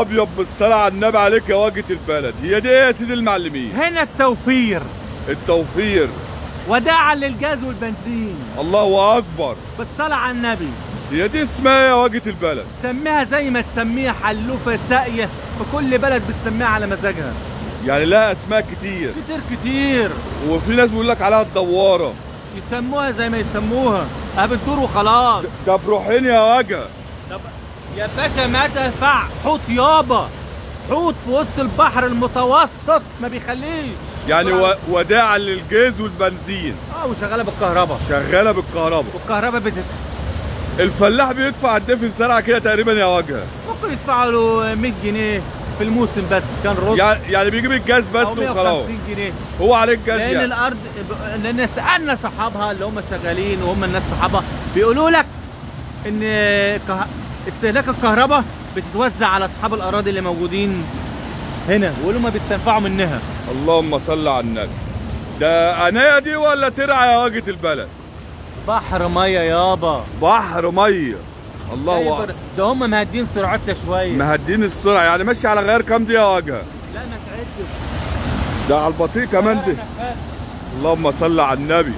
ابيض بالصلاه على النبي عليك يا واجهه البلد. هي دي ايه يا سيدي المعلمين؟ هنا التوفير. التوفير وداعا للجاز والبنزين. الله اكبر. بالصلاه على النبي. هي دي اسمها ايه يا واجهه البلد؟ سميها زي ما تسميها، حلوفه ساقيه، في كل بلد بتسميها على مزاجها. يعني لها اسماء كتير كتير. وفي ناس بيقول لك عليها الدواره. يسموها زي ما يسموها، بتدور وخلاص. طب روحين يا واجهه. طب يا باشا ما تنفع. حوت يابا، حوت في وسط البحر المتوسط ما بيخليش. يعني وداعا للجاز والبنزين. وشغاله بالكهرباء. شغاله بالكهرباء. والكهرباء الفلاح بيدفع قد ايه في الزرعه كده تقريبا يا واجهه؟ ممكن يدفع له 100 جنيه في الموسم بس كان رز. يعني بيجيب الجاز بس وخلاص. 150 جنيه هو عليه الجاز لان يعني. الارض، لان سالنا صحابها اللي هم شغالين وهم الناس صحابها بيقولوا لك ان استهلاك الكهرباء بتتوزع على اصحاب الاراضي اللي موجودين هنا، ويقولوا ما بيستنفعوا منها. اللهم صل على النبي. ده انايه دي ولا ترعى يا واجهه البلد؟ بحر ميه يابا. بحر ميه. الله اكبر. ده هم مهدين سرعتها شويه. مهدين السرعه، يعني ماشي على غير كام دي يا واجهه؟ لا ما تعدش. ده على البطيء كمان دي. اللهم صل على النبي.